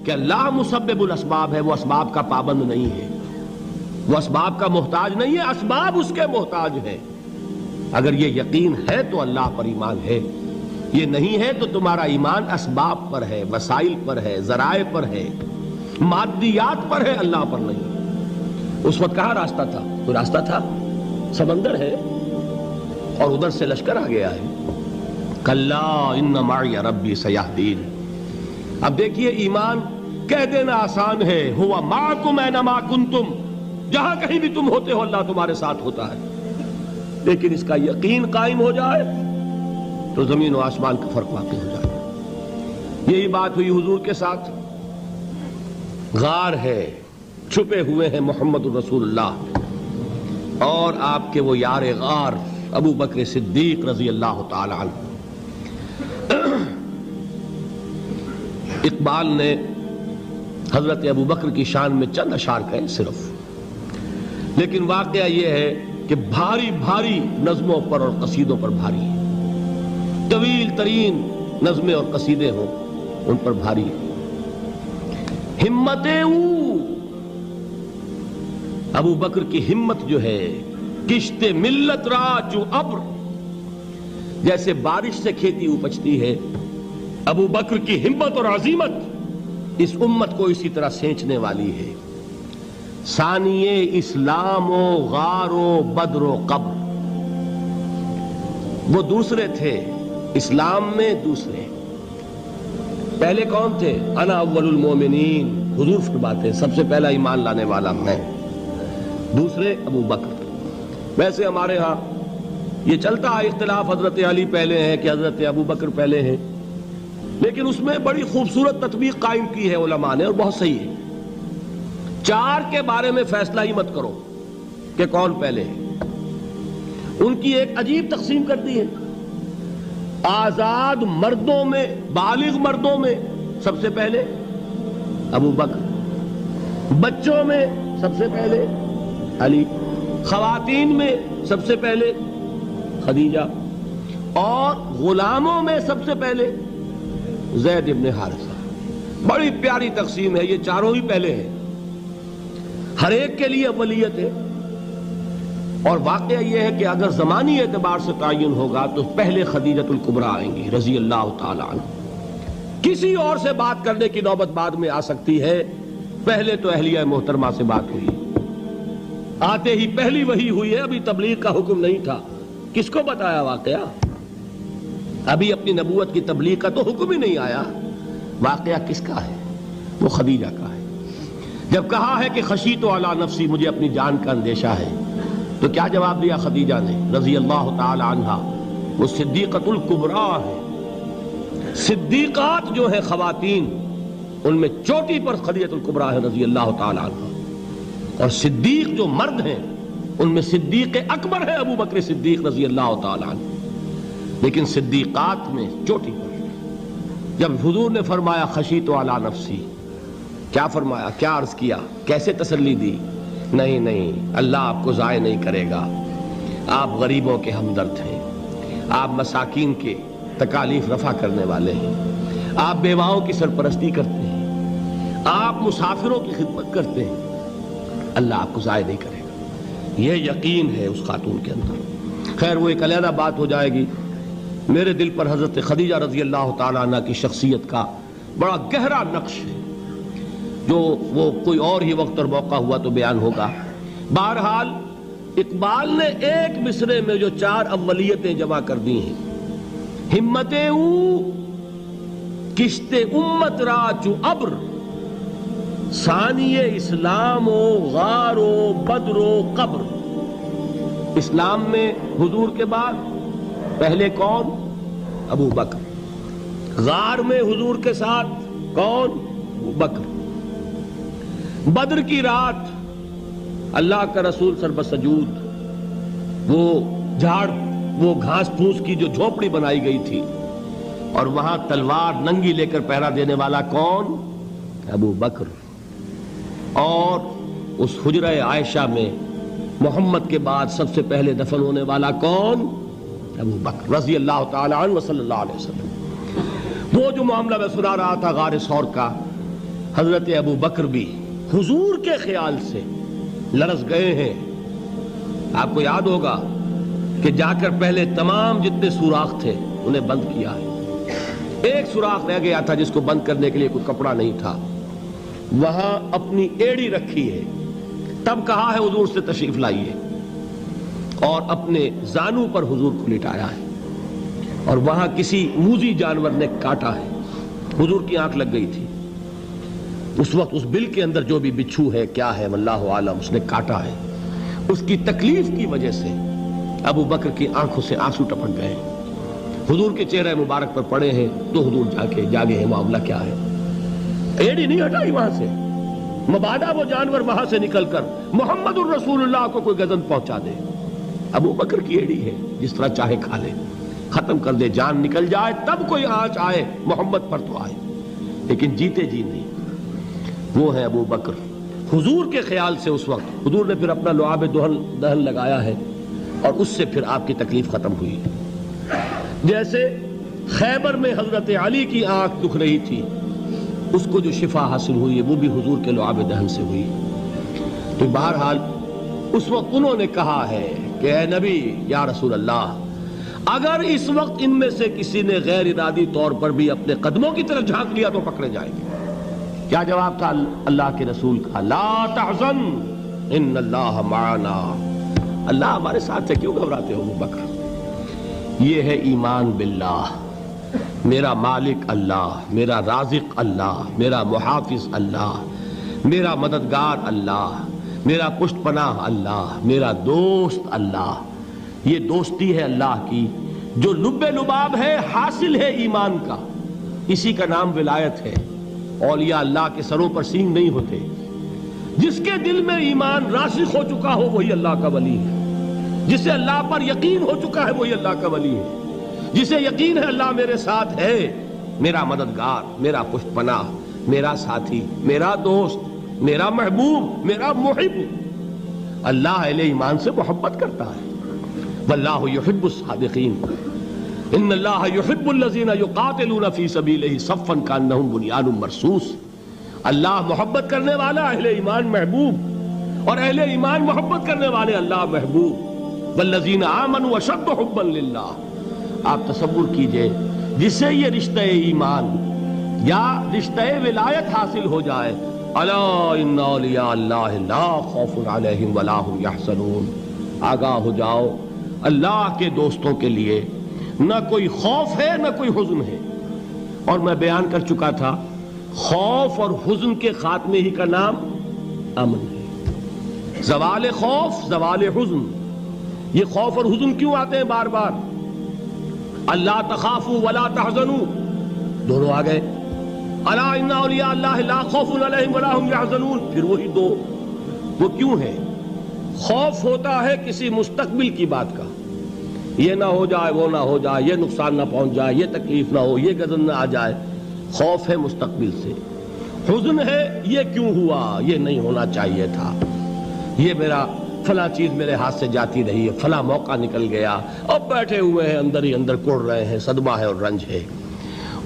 کہ اللہ مسبب الاسباب ہے، وہ اسباب کا پابند نہیں ہے، وہ اسباب کا محتاج نہیں ہے، اسباب اس کے محتاج ہیں۔ اگر یہ یقین ہے تو اللہ پر ایمان ہے، یہ نہیں ہے تو تمہارا ایمان اسباب پر ہے، وسائل پر ہے، ذرائع پر ہے، مادیات پر ہے، اللہ پر نہیں۔ اس وقت کہاں راستہ تھا؟ کوئی راستہ تھا؟ سمندر ہے اور ادھر سے لشکر آ گیا ہے۔ کلا ان معی ربی سیہدین۔ اب دیکھیے ایمان کہہ دینا آسان ہے، ہوا معکم اینما کنتم، جہاں کہیں بھی تم ہوتے ہو اللہ تمہارے ساتھ ہوتا ہے، لیکن اس کا یقین قائم ہو جائے تو زمین و آسمان کا فرق واقع ہو جائے۔ یہی بات ہوئی حضور کے ساتھ۔ غار ہے، چھپے ہوئے ہیں محمد الرسول اللہ اور آپ کے وہ یار غار ابو بکر صدیق رضی اللہ تعالی عنہ۔ اقبال نے حضرت ابو بکر کی شان میں چند اشعار کہے صرف، لیکن واقعہ یہ ہے کہ بھاری بھاری نظموں پر اور قصیدوں پر بھاری ہے، طویل ترین نظمیں اور قصیدے ہوں ان پر بھاری ہے۔ ہمتیں ابو بکر کی ہمت جو ہے، کشت ملت را جو ابر، جیسے بارش سے کھیتی اپجتی ہے، ابو بکر کی ہمت اور عزیمت اس امت کو اسی طرح سینچنے والی ہے۔ ثانیے اسلام و غار و بدر و قبر، وہ دوسرے تھے اسلام میں، دوسرے پہلے کون تھے؟ انا اول المومنین، حضور فرماتے ہیں سب سے پہلا ایمان لانے والا میں، دوسرے ابو بکر۔ ویسے ہمارے ہاں یہ چلتا ہے اختلاف، حضرت علی پہلے ہیں کہ حضرت ابو بکر پہلے ہیں، لیکن اس میں بڑی خوبصورت تطبیق قائم کی ہے علماء نے اور بہت صحیح ہے۔ چار کے بارے میں فیصلہ ہی مت کرو کہ کون پہلے ہے، ان کی ایک عجیب تقسیم کر دی ہے۔ آزاد مردوں میں، بالغ مردوں میں سب سے پہلے ابو بکر، بچوں میں سب سے پہلے علی، خواتین میں سب سے پہلے خدیجہ، اور غلاموں میں سب سے پہلے زید ابن حارثہ۔ بڑی پیاری تقسیم ہے، یہ چاروں ہی پہلے ہیں، ہر ایک کے لیے اولیت ہے۔ اور واقعہ یہ ہے کہ اگر زمانی اعتبار سے تعین ہوگا تو پہلے خدیجۃ الکبریٰ آئیں گی رضی اللہ تعالی عنہ۔ کسی اور سے بات کرنے کی نوبت بعد میں آ سکتی ہے، پہلے تو اہلیہ محترمہ سے بات ہوئی، آتے ہی پہلی وحی ہوئی ہے، ابھی تبلیغ کا حکم نہیں تھا۔ کس کو بتایا واقعہ؟ ابھی اپنی نبوت کی تبلیغ کا تو حکم ہی نہیں آیا۔ واقعہ کس کا ہے؟ وہ خدیجہ کا ہے۔ جب کہا ہے کہ خشیت علی نفسی، مجھے اپنی جان کا اندیشہ ہے، تو کیا جواب دیا خدیجہ نے رضی اللہ تعالی عنہا؟ وہ صدیقۃ الکبریٰ ہے۔ صدیقات جو ہیں خواتین، ان میں چوٹی پر خدیجۃ الکبریٰ ہے رضی اللہ تعالی عنہا، اور صدیق جو مرد ہیں ان میں صدیق اکبر ہے ابو بکر صدیق رضی اللہ تعالی عنہ، لیکن صدیقات میں چوٹی پر۔ جب حضور نے فرمایا خشیت علی نفسی، کیا فرمایا؟ کیا عرض کیا؟ کیسے تسلی دی؟ نہیں نہیں، اللہ آپ کو ضائع نہیں کرے گا، آپ غریبوں کے ہمدرد ہیں، آپ مساکین کے تکالیف رفع کرنے والے ہیں، آپ بیواؤں کی سرپرستی کرتے ہیں، آپ مسافروں کی خدمت کرتے ہیں، اللہ آپ کو ضائع نہیں کرے گا۔ یہ یقین ہے اس خاتون کے اندر۔ خیر وہ ایک علیحدہ بات ہو جائے گی۔ میرے دل پر حضرت خدیجہ رضی اللہ تعالیٰ عنہ کی شخصیت کا بڑا گہرا نقش ہے، جو وہ کوئی اور ہی وقت اور موقع ہوا تو بیان ہوگا۔ بہرحال اقبال نے ایک مصرے میں جو چار اولیتیں جمع کر دی ہیں، ہمتیں کشت امت را چو ابر، ثانی اسلام و غار و بدر و قبر۔ اسلام میں حضور کے بعد پہلے کون؟ ابو بکر۔ غار میں حضور کے ساتھ کون؟ ابو بکر۔ بدر کی رات اللہ کا رسول سر بسجود، وہ جھاڑ، وہ گھاس پھوس کی جو جھوپڑی بنائی گئی تھی، اور وہاں تلوار ننگی لے کر پہرا دینے والا کون؟ ابو بکر۔ اور اس حجرہ عائشہ میں محمد کے بعد سب سے پہلے دفن ہونے والا کون؟ ابو بکر رضی اللہ تعالی عنہ وصلی اللہ علیہ وسلم۔ وہ جو معاملہ میں سنا رہا تھا غار ثور کا، حضرت ابو بکر بھی حضور کے خیال سے لرز گئے ہیں. آپ کو یاد ہوگا کہ جا کر پہلے تمام جتنے سوراخ تھے انہیں بند کیا ہے. ایک سوراخ رہ گیا تھا جس کو بند کرنے کے لیے کوئی کپڑا نہیں تھا. وہاں اپنی ایڑی رکھی ہے. تب کہا ہے حضور سے تشریف لائیے, اور اپنے زانو پر حضور کو لٹایا ہے. اور وہاں کسی موذی جانور نے کاٹا ہے. حضور کی آنکھ لگ گئی تھی. اس وقت اس بل کے اندر جو بھی بچھو ہے کیا ہے واللہ عالم, اس نے کاٹا ہے. اس کی تکلیف کی وجہ سے ابو بکر کی آنکھوں سے آنسو ٹپک گئے. حضور کے چہرے مبارک پر پڑے ہیں تو حضور جاگے ہیں, معاملہ کیا ہے. ایڑی نہیں ہٹائی وہاں سے, مبادا وہ جانور وہاں سے نکل کر محمد الرسول اللہ کو کوئی گزن پہنچا دے. ابو بکر کی ایڑی ہے, جس طرح چاہے کھا لے, ختم کر دے, جان نکل جائے تب کوئی آنچ آئے محمد پر تو آئے, لیکن جیتے جی نہیں. وہ ہے ابو بکر. حضور کے خیال سے اس وقت حضور نے پھر اپنا لعاب دہن لگایا ہے, اور اس سے پھر آپ کی تکلیف ختم ہوئی. جیسے خیبر میں حضرت علی کی آنکھ دکھ رہی تھی, اس کو جو شفا حاصل ہوئی ہے وہ بھی حضور کے لعاب دہن سے ہوئی. تو بہرحال اس وقت انہوں نے کہا ہے کہ اے نبی یا رسول اللہ, اگر اس وقت ان میں سے کسی نے غیر ارادی طور پر بھی اپنے قدموں کی طرف جھانک لیا تو پکڑے جائیں گے. کیا جواب تھا اللہ کے رسول کا؟ لا تحزن ان اللہ معنا. اللہ ہمارے ساتھ ہے, کیوں گھبراتے ہو ابو بکر. یہ ہے ایمان باللہ, میرا مالک اللہ, میرا رازق اللہ, میرا محافظ اللہ, میرا مددگار اللہ, میرا پشت پناہ اللہ, میرا دوست اللہ. یہ دوستی ہے اللہ کی جو لب لباب ہے, حاصل ہے ایمان کا. اسی کا نام ولایت ہے. اولیاء اللہ کے سروں پر سینگ نہیں ہوتے. جس کے دل میں ایمان راسخ ہو چکا ہو وہی اللہ کا ولی ہے. جسے اللہ پر یقین ہو چکا ہے وہی اللہ کا ولی ہے. جسے یقین ہے اللہ میرے ساتھ ہے, میرا مددگار, میرا پشت پناہ, میرا ساتھی, میرا دوست, میرا محبوب, میرا محب. اللہ اہل ایمان سے محبت کرتا ہے. واللہ یحب الصادقین. ان اللہ یحب الذین یقاتلون فی سبیلہ صفا کانہم بنیان مرصوص. اللہ محبت کرنے والا, اہل ایمان محبوب, اور اہل ایمان محبت کرنے والے اللہ محبوب. والذین آمنوا اشد حبا للہ. آپ تصور کیجئے جسے یہ رشتہ ایمان یا رشتہ ولایت حاصل ہو جائے, الا ان اولیاء اللہ لا خوف علیہم ولا هم یحزنون. آگاہ ہو جاؤ, اللہ کے دوستوں کے لیے نہ کوئی خوف ہے نہ کوئی حزن ہے. اور میں بیان کر چکا تھا, خوف اور حزن کے خاتمے ہی کا نام امن ہے. زوال خوف, زوال حزن. یہ خوف اور حزن کیوں آتے ہیں بار بار؟ اللہ تخافوا ولا تحزنوا, دونوں آ گئے. الا ان اولیاء اللہ لا خوف علیہم ولا هم یحزنون, پھر وہی دو. وہ کیوں ہے؟ خوف ہوتا ہے کسی مستقبل کی بات کا, یہ نہ ہو جائے, وہ نہ ہو جائے, یہ نقصان نہ پہنچ جائے, یہ تکلیف نہ ہو, یہ غضب نہ آ جائے. خوف ہے مستقبل سے. حزن ہے یہ کیوں ہوا, یہ نہیں ہونا چاہیے تھا, یہ میرا فلاں چیز میرے ہاتھ سے جاتی رہی ہے, فلاں موقع نکل گیا, اب بیٹھے ہوئے ہیں اندر ہی اندر کڑ رہے ہیں, صدمہ ہے اور رنج ہے.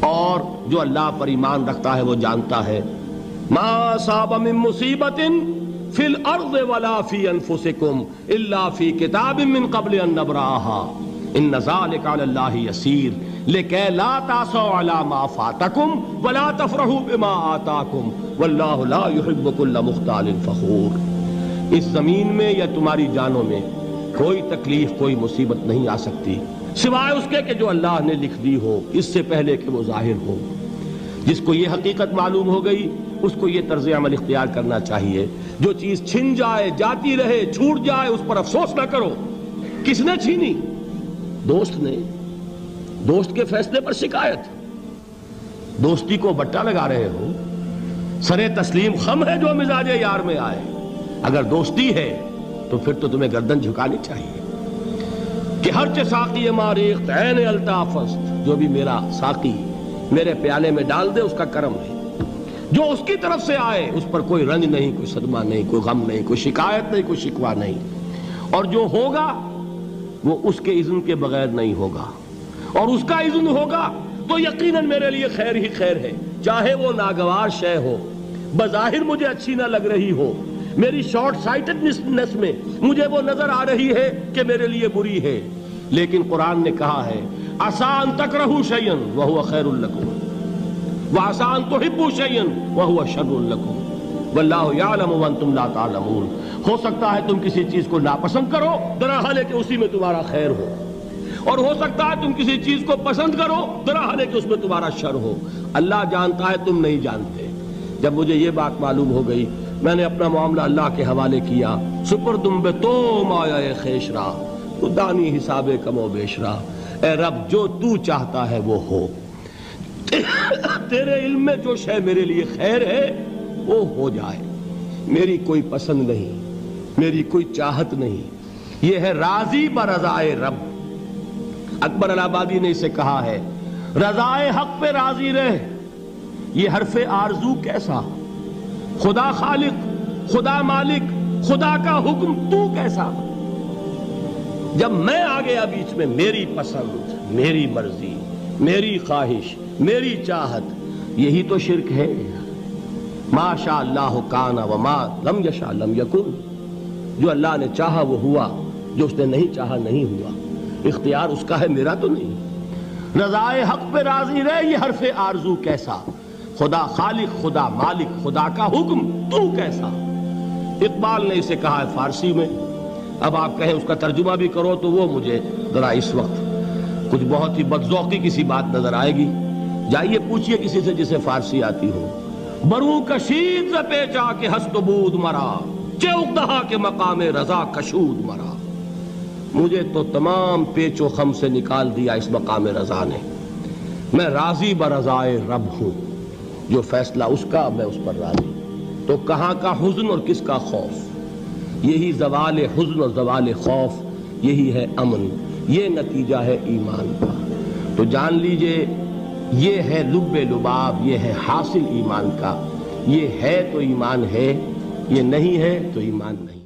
اور جو اللہ پر ایمان رکھتا ہے وہ جانتا ہے ما اصاب من مصیبت فی الارض ولا فی انفسکم الا فی کتاب من قبل ان نبرأها ان ذلک علی اللہ یسیر لکی لا تعصوا علی ما فاتکم ولا تفرحوا بما آتاکم واللہ لا یحب کل مختال فخور. اس زمین میں یا تمہاری جانوں میں کوئی تکلیف, کوئی مصیبت نہیں آ سکتی سوائے اس کے کہ جو اللہ نے لکھ دی ہو, اس سے پہلے کہ وہ ظاہر ہو. جس کو یہ حقیقت معلوم ہو گئی اس کو یہ طرز عمل اختیار کرنا چاہیے. جو چیز چھن جائے, جاتی رہے, چھوٹ جائے, اس پر افسوس نہ کرو. کس نے چھینی؟ دوست نے. دوست کے فیصلے پر شکایت. دوستی کو بٹا لگا رہے ہو, سرے تسلیم خم ہے جو مزاج یار میں آئے. اگر دوستی ہے تو پھر تو تمہیں گردن جھکانی چاہیے کہ ہر ساقی ماریخت عین الطافست, جو بھی میرا ساقی میرے پیالے میں ڈال دے اس کا کرم ہے. جو اس کی طرف سے آئے اس پر کوئی رنج نہیں, کوئی صدمہ نہیں, کوئی غم نہیں, کوئی شکایت نہیں, کوئی شکوہ نہیں. اور جو ہوگا وہ اس کے اذن کے بغیر نہیں ہوگا, اور اس کا اذن ہوگا تو یقیناً میرے لیے خیر ہی خیر ہے, چاہے وہ ناگوار شے ہو, بظاہر مجھے اچھی نہ لگ رہی ہو، میری شارٹ سائٹڈنس میں مجھے وہ نظر آ رہی ہے کہ میرے لیے بری ہے، لیکن قرآن نے کہا ہے عسیٰ ان تکرہوا شیئا وہو خیر لکم وعسیٰ ان تحبوا شیئا وہو شر لکم واللہ یعلم وانتم لا تعلمون۔ ہو سکتا ہے تم کسی چیز کو ناپسند کرو درحال ہے کہ اسی میں تمہارا خیر ہو، اور ہو سکتا ہے تم کسی چیز کو پسند کرو درحال ہے کہ اس میں تمہارا شر ہو۔ اللہ جانتا ہے، تم نہیں جانتے۔ جب مجھے یہ بات معلوم ہو گئی، میں نے اپنا معاملہ اللہ کے حوالے کیا۔ سپردم بے تو مایا خیش را تو دانی حساب کم و بیش را، اے رب جو تو چاہتا ہے وہ ہو، تیرے علم میں جو شے میرے لیے خیر ہے وہ ہو جائے، میری کوئی پسند نہیں، میری کوئی چاہت نہیں، یہ ہے راضی برضائے رب۔ اکبر الہٰبادی نے اسے کہا ہے رضائے حق پہ راضی رہ، یہ حرف آرزو کیسا، خدا خالق، خدا مالک، خدا کا حکم تو کیسا۔ جب میں آ گیا بیچ میں، میری پسند، میری مرضی، میری خواہش، میری چاہت، یہی تو شرک ہے۔ ما شاء اللہ کان وما لم یشاء لم یکن، جو اللہ نے چاہا وہ ہوا، جو اس نے نہیں چاہا نہیں ہوا، اختیار اس کا ہے، میرا تو نہیں۔ رضائے حق پہ راضی رہے، یہ حرف آرزو کیسا، خدا خالق، خدا مالک، خدا کا حکم تو کیسا۔ اقبال نے اسے کہا ہے فارسی میں، اب آپ کہیں اس کا ترجمہ بھی کرو تو وہ مجھے ذرا اس وقت کچھ بہت ہی بدذوقی کسی بات نظر آئے گی۔ جائیے پوچھئے کسی سے جسے فارسی آتی ہو، بروں کشید ز پیچا کے ہست و بود مرا، چے اقدہا کے مقام رضا کشود مرا۔ مجھے تو تمام پیچ و خم سے نکال دیا اس مقام رضا نے، میں راضی برضائے رب ہوں، جو فیصلہ اس کا میں اس پر راضی۔ تو کہاں کا حزن اور کس کا خوف، یہی زوال حزن اور زوال خوف، یہی ہے امن، یہ نتیجہ ہے ایمان کا۔ تو جان لیجئے یہ ہے لب لباب، یہ ہے حاصل ایمان کا، یہ ہے تو ایمان ہے، یہ نہیں ہے تو ایمان نہیں۔